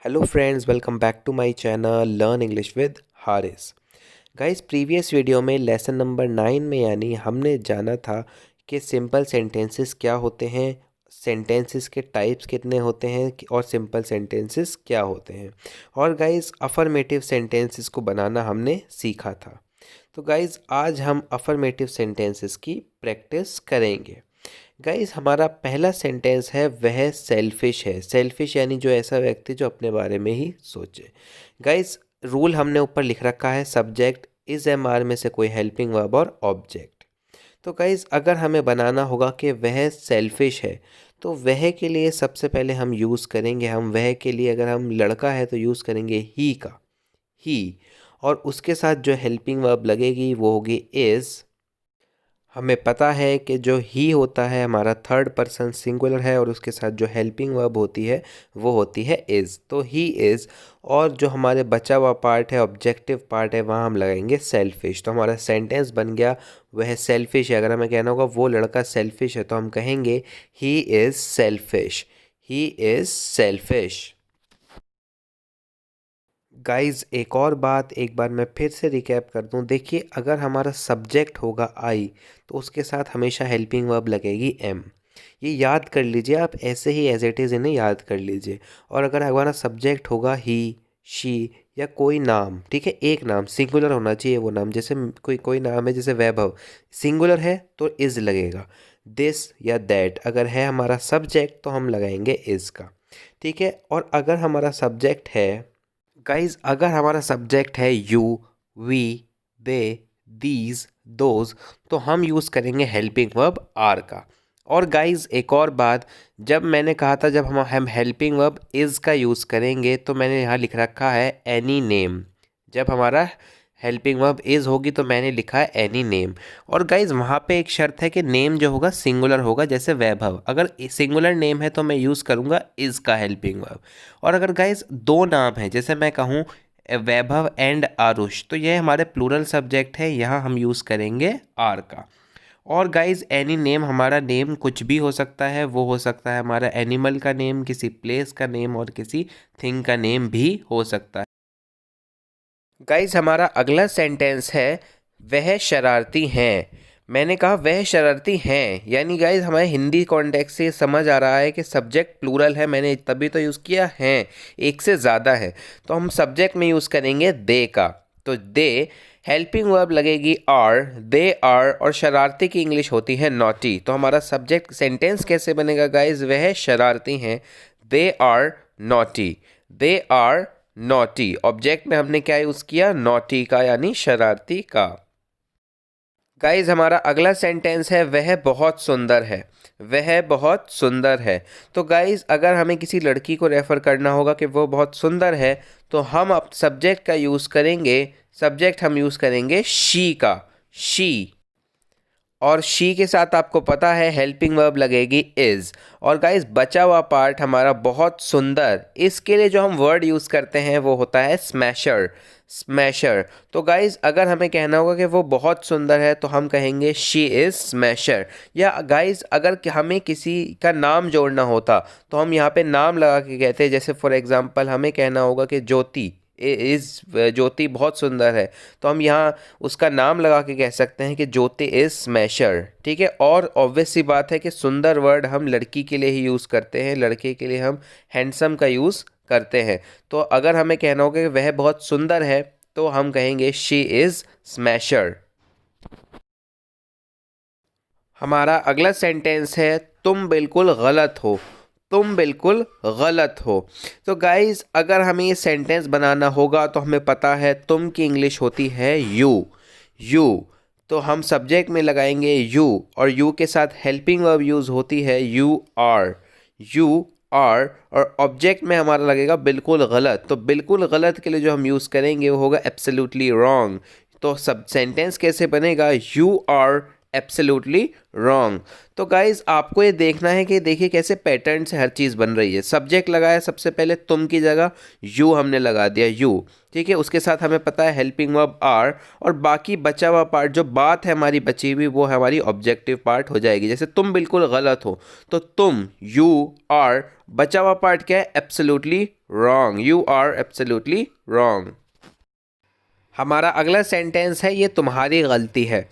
Hello friends, welcome back to my channel learn English with Haris. Guys, previous video में lesson number 9 में यानी हमने जाना था कि सिंपल सेंटेंसेस क्या होते हैं, सेंटेंसेस के टाइप्स कितने होते हैं और सिंपल सेंटेंसेस क्या होते हैं। और गाइस, अफर्मेटिव सेंटेंसेस को बनाना हमने सीखा था। तो गाइस, आज हम अफर्मेटिव सेंटेंसेस की प्रैक्टिस करेंगे। गाइस, हमारा पहला सेंटेंस है वह सेल्फिश है। सेल्फिश यानी जो ऐसा व्यक्ति जो अपने बारे में ही सोचे। गाइस, रूल हमने ऊपर लिख रखा है, सब्जेक्ट इज एम आर में से कोई हेल्पिंग वर्ब और ऑब्जेक्ट। तो गाइस, अगर हमें बनाना होगा कि वह सेल्फिश है, तो वह के लिए सबसे पहले हम यूज़ करेंगे, हम वह के लिए अगर हम लड़का है तो यूज़ करेंगे ही का, ही। और उसके साथ जो हेल्पिंग वर्ब लगेगी वो होगी इज़। हमें पता है कि जो ही होता है हमारा थर्ड पर्सन सिंगुलर है और उसके साथ जो हेल्पिंग वर्ब होती है वो होती है इज़, तो ही इज़। और जो हमारे बचा हुआ पार्ट है, ऑब्जेक्टिव पार्ट है, वहाँ हम लगाएंगे सेल्फिश। तो हमारा सेंटेंस बन गया वह सेल्फिश है। अगर हमें कहना होगा वो लड़का सेल्फिश है, तो हम कहेंगे he is selfish, he is selfish. Guys, एक और बात एक बार मैं फिर से रिकैप कर दूं। देखिए, अगर हमारा सब्जेक्ट होगा आई, तो उसके साथ हमेशा हेल्पिंग वर्ब लगेगी एम। ये याद कर लीजिए, आप ऐसे ही एज इट इज़ इन्हें याद कर लीजिए। और अगर हमारा सब्जेक्ट होगा ही, शी या कोई नाम, ठीक है, एक नाम सिंगुलर होना चाहिए वो नाम। जैसे कोई कोई नाम है, जैसे वैभव, सिंगुलर है तो इज़ लगेगा। दिस या दैट अगर है हमारा सब्जेक्ट तो हम लगाएंगे इज़ का, ठीक है। और अगर हमारा सब्जेक्ट है, गाइज, अगर हमारा सब्जेक्ट है you, we, they, these, those, तो हम यूज़ करेंगे हेल्पिंग वर्ब आर का। और गाइज, एक और बात, जब मैंने कहा था जब हम हेल्पिंग वर्ब इज़ का यूज़ करेंगे, तो मैंने यहाँ लिख रखा है एनी नेम। जब हमारा हेल्पिंग वर्ब इज़ होगी तो मैंने लिखा है एनी नेम। और गाइज, वहाँ पे एक शर्त है कि नेम जो होगा सिंगुलर होगा। जैसे वैभव, अगर सिंगुलर नेम है तो मैं यूज़ करूँगा इज़ का हेल्पिंग वर्ब। और अगर गाइज दो नाम है, जैसे मैं कहूँ वैभव एंड आरुष, तो ये हमारे प्लूरल सब्जेक्ट है, यहाँ हम यूज़ करेंगे आर का। और गाइज, एनी नेम, हमारा नेम कुछ भी हो सकता है। वो हो सकता है हमारा एनिमल का नेम, किसी प्लेस का नेम और किसी थिंग का नेम भी हो सकता है। गाइज, हमारा अगला सेंटेंस है वह शरारती हैं। मैंने कहा वह शरारती हैं, यानी गाइज हमारे हिंदी कॉन्टेक्स्ट से समझ आ रहा है कि सब्जेक्ट प्लूरल है, मैंने तभी तो यूज़ किया हैं, एक से ज़्यादा है। तो हम सब्जेक्ट में यूज़ करेंगे दे का। तो दे, हेल्पिंग वर्ब लगेगी आर, दे आर। और शरारती की इंग्लिश होती है नॉटी। तो हमारा सब्जेक्ट सेंटेंस कैसे बनेगा गाइज, वह शरारती हैं, they are naughty, they are naughty. Object में हमने क्या यूज़ किया, नॉटी का, यानी शरारती का। गाइज, हमारा अगला सेंटेंस है वह बहुत सुंदर है, वह बहुत सुंदर है। तो गाइज, अगर हमें किसी लड़की को रेफ़र करना होगा कि वो बहुत सुंदर है, तो हम अब सब्जेक्ट का यूज़ करेंगे, सब्जेक्ट हम यूज़ करेंगे शी का, शी। और शी के साथ आपको पता है हेल्पिंग वर्ब लगेगी इज़। और गाइस, बचा हुआ पार्ट हमारा बहुत सुंदर, इसके लिए जो हम वर्ड यूज़ करते हैं वो होता है स्मैशर, स्मैशर। तो गाइस, अगर हमें कहना होगा कि वो बहुत सुंदर है, तो हम कहेंगे शी इज़ स्मैशर। या गाइस, अगर हमें किसी का नाम जोड़ना होता तो हम यहाँ पे नाम लगा के कहते हैं। जैसे फॉर एग्जांपल हमें कहना होगा कि ज्योति इज़, ज्योति बहुत सुंदर है, तो हम यहाँ उसका नाम लगा के कह सकते हैं कि ज्योति इज़ स्मैशर, ठीक है। और ऑब्वियस सी बात है कि सुंदर वर्ड हम लड़की के लिए ही यूज़ करते हैं, लड़के के लिए हम हैंडसम का यूज़ करते हैं। तो अगर हमें कहना होगा कि वह बहुत सुंदर है, तो हम कहेंगे शी इज़ स्मैशर। हमारा अगला सेंटेंस है तुम बिल्कुल गलत हो, तुम बिल्कुल गलत हो। तो गाइज, अगर हमें ये सेंटेंस बनाना होगा तो हमें पता है तुम की इंग्लिश होती है यू, यू। तो हम सब्जेक्ट में लगाएंगे यू, और यू के साथ हेल्पिंग वर्ब यूज़ होती है यू आर, यू आर। और ऑब्जेक्ट में हमारा लगेगा बिल्कुल गलत। तो बिल्कुल गलत के लिए जो हम यूज़ करेंगे वो होगा एब्सोल्युटली रॉन्ग। तो सब सेंटेंस कैसे बनेगा, यू आर एब्सोल्युटली रॉन्ग। तो गाइज आपको ये देखना है कि देखिए कैसे पैटर्न से हर चीज़ बन रही है। सब्जेक्ट लगाया सबसे पहले, तुम की जगह यू हमने लगा दिया, यू, ठीक है। उसके साथ हमें पता है हेल्पिंग वर्ब आर, और बाकी बचा हुआ पार्ट जो बात है हमारी बची हुई वो हमारी ऑब्जेक्टिव पार्ट हो जाएगी। जैसे तुम बिल्कुल गलत हो तो तुम, यू आर, बचा हुआ पार्ट क्या है, absolutely wrong, you are absolutely wrong. हमारा अगला सेंटेंस है, ये तुम्हारी गलती है।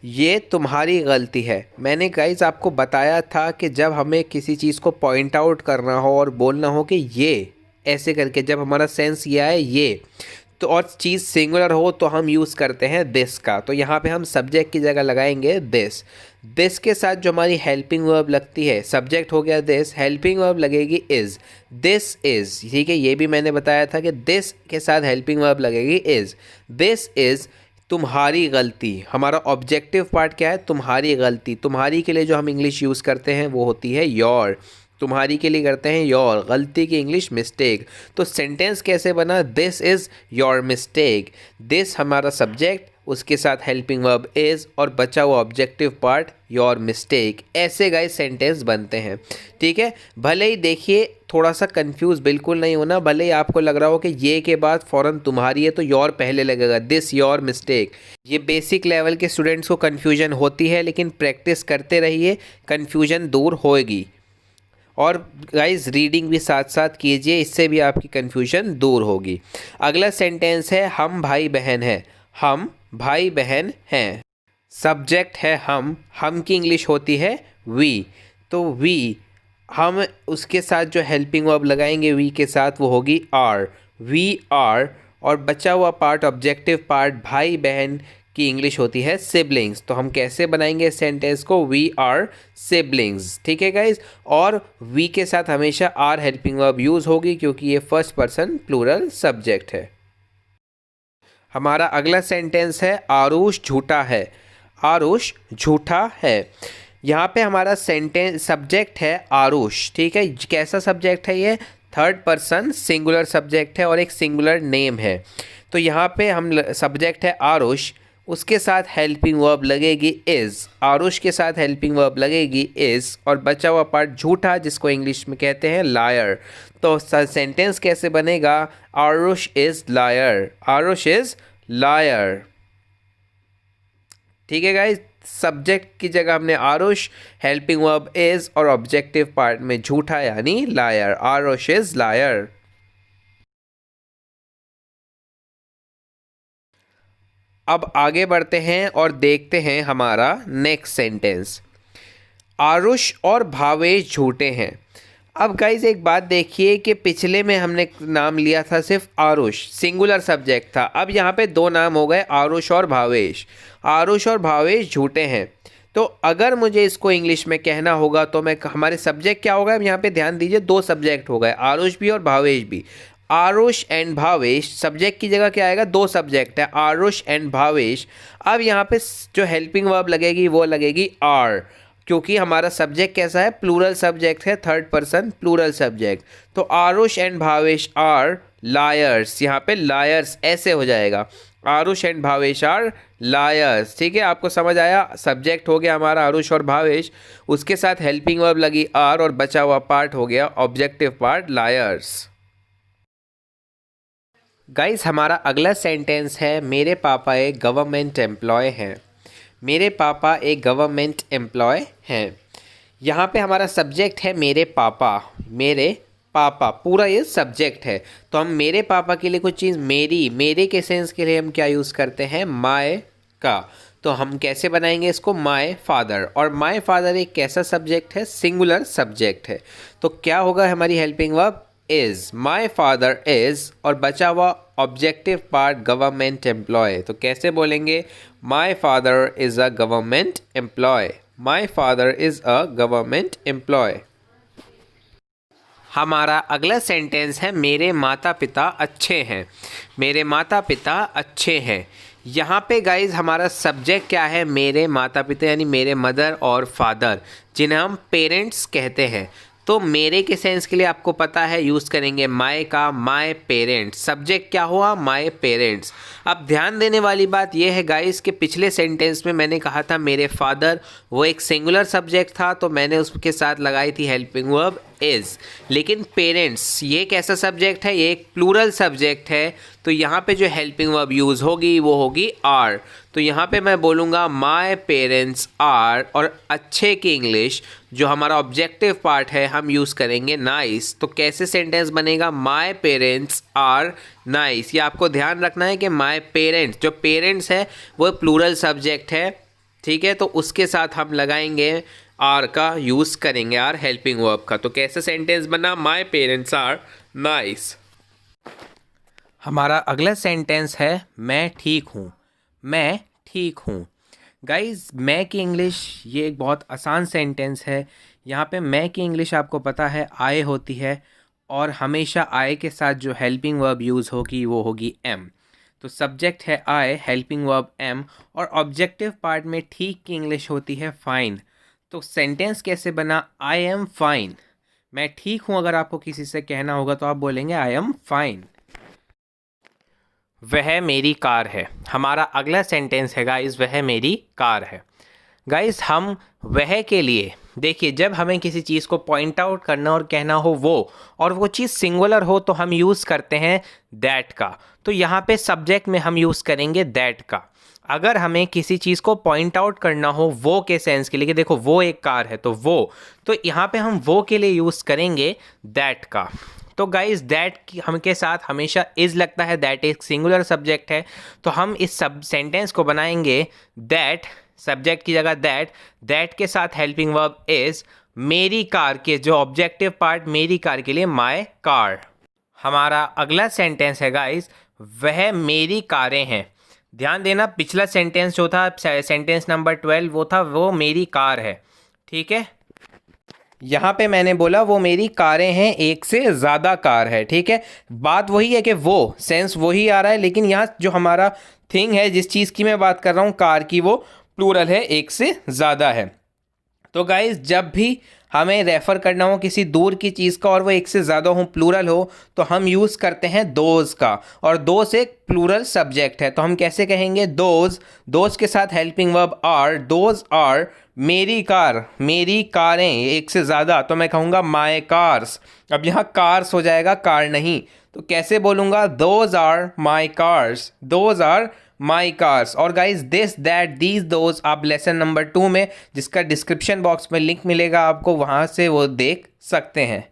ये तुम्हारी गलती है। मैंने गाइज आपको बताया था कि जब हमें किसी चीज़ को पॉइंट आउट करना हो और बोलना हो कि ये ऐसे करके, जब हमारा सेंस ये आए ये, तो और चीज़ सिंगुलर हो तो हम यूज़ करते हैं दिस का। तो यहाँ पे हम सब्जेक्ट की जगह लगाएंगे दिस। दिस के साथ जो हमारी हेल्पिंग वर्ब लगती है, सब्जेक्ट हो गया दिस, हेल्पिंग वर्ब लगेगी इज़, दिस इज़, ठीक है। ये भी मैंने बताया था कि दिस के साथ हेल्पिंग वर्ब लगेगी इज़। दिस इज़ तुम्हारी गलती। हमारा ऑब्जेक्टिव पार्ट क्या है, तुम्हारी गलती। तुम्हारी के लिए जो हम इंग्लिश यूज़ करते हैं वो होती है योर। तुम्हारी के लिए करते हैं योर, गलती की इंग्लिश मिस्टेक। तो सेंटेंस कैसे बना, this is your mistake. This हमारा सब्जेक्ट, उसके साथ हेल्पिंग वर्ब इज़, और बचा हुआ ऑब्जेक्टिव पार्ट योर मिस्टेक। ऐसे गाइस सेंटेंस बनते हैं, ठीक है। भले ही देखिए थोड़ा सा कंफ्यूज बिल्कुल नहीं होना। भले ही आपको लग रहा हो कि ये के बाद फ़ौरन तुम्हारी है तो योर पहले लगेगा, दिस योर मिस्टेक। ये बेसिक लेवल के स्टूडेंट्स को कन्फ्यूजन होती है, लेकिन प्रैक्टिस करते रहिए, कन्फ्यूजन दूर होएगी। और गाइस रीडिंग भी साथ साथ कीजिए, इससे भी आपकी कन्फ्यूजन दूर होगी। अगला सेंटेंस है, हम भाई बहन हैं। हम भाई बहन हैं। सब्जेक्ट है हम की इंग्लिश होती है वी। तो वी, हम उसके साथ जो हेल्पिंग वर्ब लगाएंगे वी के साथ वो होगी आर, वी आर। और बचा हुआ पार्ट, ऑब्जेक्टिव पार्ट, भाई बहन की इंग्लिश होती है सिबलिंग्स। तो हम कैसे बनाएंगे इस सेंटेंस को, वी आर सिबलिंग्स, ठीक है गाइज। और वी के साथ हमेशा आर हेल्पिंग वर्ब यूज़ होगी क्योंकि ये फर्स्ट पर्सन प्लूरल सब्जेक्ट है। हमारा अगला सेंटेंस है, आरुष झूठा है। आरुष झूठा है। यहाँ पे हमारा सेंटेंस सब्जेक्ट है आरुष, ठीक है। कैसा सब्जेक्ट है ये, थर्ड पर्सन सिंगुलर सब्जेक्ट है और एक सिंगुलर नेम है। तो यहाँ पे हम सब्जेक्ट है आरुष, उसके साथ हेल्पिंग वर्ब लगेगी इज़, आरुष के साथ हेल्पिंग वर्ब लगेगी इज़, और बचा हुआ पार्ट झूठा, जिसको इंग्लिश में कहते हैं लायर। तो सेंटेंस कैसे बनेगा, Aarush is liar, Aarush is liar, ठीक है गाइज। सब्जेक्ट की जगह हमने आरुष, हेल्पिंग वर्ब इज़, और ऑब्जेक्टिव पार्ट में झूठा यानी लायर, आरुष इज़ लायर। अब आगे बढ़ते हैं और देखते हैं हमारा नेक्स्ट सेंटेंस, आरुष और भावेश झूठे हैं। अब गाइज एक बात देखिए कि पिछले में हमने नाम लिया था सिर्फ आरुष, सिंगुलर सब्जेक्ट था। अब यहाँ पे दो नाम हो गए, आरुष और भावेश। आरुष और भावेश झूठे हैं। तो अगर मुझे इसको इंग्लिश में कहना होगा तो मैं, हमारे सब्जेक्ट क्या होगा, यहाँ पे ध्यान दीजिए, दो सब्जेक्ट हो गए, आरुष भी और भावेश भी। आरुष एंड भावेश, सब्जेक्ट की जगह क्या आएगा, दो सब्जेक्ट है, आरुष एंड भावेश। अब यहाँ पे जो हेल्पिंग वर्ब लगेगी वो लगेगी आर, क्योंकि हमारा सब्जेक्ट कैसा है, प्लूरल सब्जेक्ट है, थर्ड पर्सन प्लूरल सब्जेक्ट। तो Aarush and Bhavesh are liars, यहाँ पे लायर्स ऐसे हो जाएगा, Aarush and Bhavesh are liars, ठीक है। आपको समझ आया, सब्जेक्ट हो गया हमारा आरुष और भावेश, उसके साथ हेल्पिंग वर्ब लगी आर, और बचा हुआ पार्ट हो गया ऑब्जेक्टिव पार्ट लायर्स। गाइस हमारा अगला सेंटेंस है, मेरे पापा एक गवर्नमेंट एम्प्लॉय हैं। मेरे पापा एक गवर्नमेंट एम्प्लॉय हैं। यहाँ पे हमारा सब्जेक्ट है मेरे पापा, मेरे पापा, पूरा ये सब्जेक्ट है। तो हम मेरे पापा के लिए कुछ चीज़, मेरी, मेरे के सेंस के लिए हम क्या यूज़ करते हैं, माय का। तो हम कैसे बनाएंगे इसको, माय फादर। और माय फादर एक कैसा सब्जेक्ट है, सिंगुलर सब्जेक्ट है। तो क्या होगा हमारी helping verb, is, my father is, और बचा हुआ ऑब्जेक्टिव पार्ट गवर्नमेंट एम्प्लॉय। तो कैसे बोलेंगे, my father is a government employ, my father is a government employ. हमारा अगला सेंटेंस है, मेरे माता पिता अच्छे हैं। मेरे माता पिता अच्छे हैं। यहाँ पे गाइज हमारा सब्जेक्ट क्या है, मेरे माता पिता, यानी मेरे मदर और फादर, जिन्हें हम पेरेंट्स कहते हैं। तो मेरे के सेंस के लिए आपको पता है यूज़ करेंगे माय का, माय पेरेंट्स। सब्जेक्ट क्या हुआ, माय पेरेंट्स। अब ध्यान देने वाली बात यह है गाइस कि पिछले सेंटेंस में मैंने कहा था मेरे फादर, वो एक सिंगुलर सब्जेक्ट था तो मैंने उसके साथ लगाई थी हेल्पिंग वर्ब इज़। लेकिन पेरेंट्स ये कैसा सब्जेक्ट है, ये एक प्लूरल सब्जेक्ट है, तो यहाँ पे जो हेल्पिंग वर्ब यूज़ होगी वो होगी आर। तो यहाँ पे मैं बोलूँगा माय पेरेंट्स आर, और अच्छे की इंग्लिश जो हमारा ऑब्जेक्टिव पार्ट है हम यूज़ करेंगे नाइस। तो कैसे सेंटेंस बनेगा, माय पेरेंट्स आर नाइस। ये आपको ध्यान रखना है कि माय पेरेंट्स, जो पेरेंट्स है वो प्लूरल सब्जेक्ट है, ठीक है, तो उसके साथ हम लगाएंगे आर का यूज़ करेंगे, आर हेल्पिंग वर्ब का। तो कैसे सेंटेंस बना, माय पेरेंट्स आर नाइस। हमारा अगला सेंटेंस है मैं ठीक हूँ, मैं ठीक हूँ। गाइज मैं की इंग्लिश ये एक बहुत आसान सेंटेंस है। यहाँ पे मैं की इंग्लिश आपको पता है आए होती है, और हमेशा आए के साथ जो हेल्पिंग वर्ब यूज़ होगी वो होगी एम। तो सब्जेक्ट है आए, हेल्पिंग वर्ब एम, और ऑब्जेक्टिव पार्ट में ठीक की इंग्लिश होती है फाइन। तो सेंटेंस कैसे बना, आई एम फाइन। मैं ठीक हूँ अगर आपको किसी से कहना होगा तो आप बोलेंगे आई एम फाइन। वह मेरी कार है। हमारा अगला सेंटेंस है गाइस, वह मेरी कार है। गाइस हम वह के लिए, देखिए जब हमें किसी चीज़ को पॉइंट आउट करना और कहना हो वो, और वो चीज़ सिंगुलर हो तो हम यूज़ करते हैं दैट का। तो यहाँ पे सब्जेक्ट में हम यूज़ करेंगे दैट का। अगर हमें किसी चीज़ को पॉइंट आउट करना हो वो के सेंस के लिए, कि देखो वो एक कार है तो वो, तो यहाँ पे हम वो के लिए यूज़ करेंगे दैट का। तो गाइस दैट की हम के साथ हमेशा इज़ लगता है, दैट एक सिंगुलर सब्जेक्ट है, तो हम इस सब सेंटेंस को बनाएंगे दैट, सब्जेक्ट की जगह दैट, दैट के साथ हेल्पिंग वर्ब इज़, मेरी कार के जो ऑब्जेक्टिव पार्ट मेरी कार के लिए माय कार। हमारा अगला सेंटेंस है गाइस, वह मेरी कारें हैं। ध्यान देना पिछला सेंटेंस जो था सेंटेंस नंबर 12 वो था वो मेरी कार है, ठीक है। यहाँ पे मैंने बोला वो मेरी कारें हैं, एक से ज़्यादा कार है, ठीक है। बात वही है कि वो सेंस वही आ रहा है, लेकिन यहाँ जो हमारा थिंग है जिस चीज़ की मैं बात कर रहा हूँ कार की, वो प्लूरल है, एक से ज़्यादा है। तो गाइज जब भी हमें रेफ़र करना हो किसी दूर की चीज़ का और वो एक से ज़्यादा हो, प्लूरल हो, तो हम यूज़ करते हैं दोज़ का, और दोज़ एक प्लूरल सब्जेक्ट है। तो हम कैसे कहेंगे, दोज़, दोज़ के साथ helping verb are, those are मेरी कार, मेरी कारें एक से ज़्यादा, तो मैं कहूँगा माय कार्स। अब यहाँ कार्स हो जाएगा, कार नहीं, तो कैसे बोलूँगा, those are my cars, those are my cars. और guys this that these those आप लेसन नंबर 2 में, जिसका डिस्क्रिप्शन बॉक्स में लिंक मिलेगा आपको, वहाँ से वो देख सकते हैं।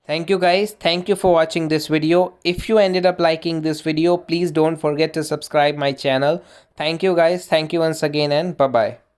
Thank you guys. Thank you for watching this video. If you ended up liking this video, please don't forget to subscribe my channel. Thank you guys. Thank you once again, and bye bye.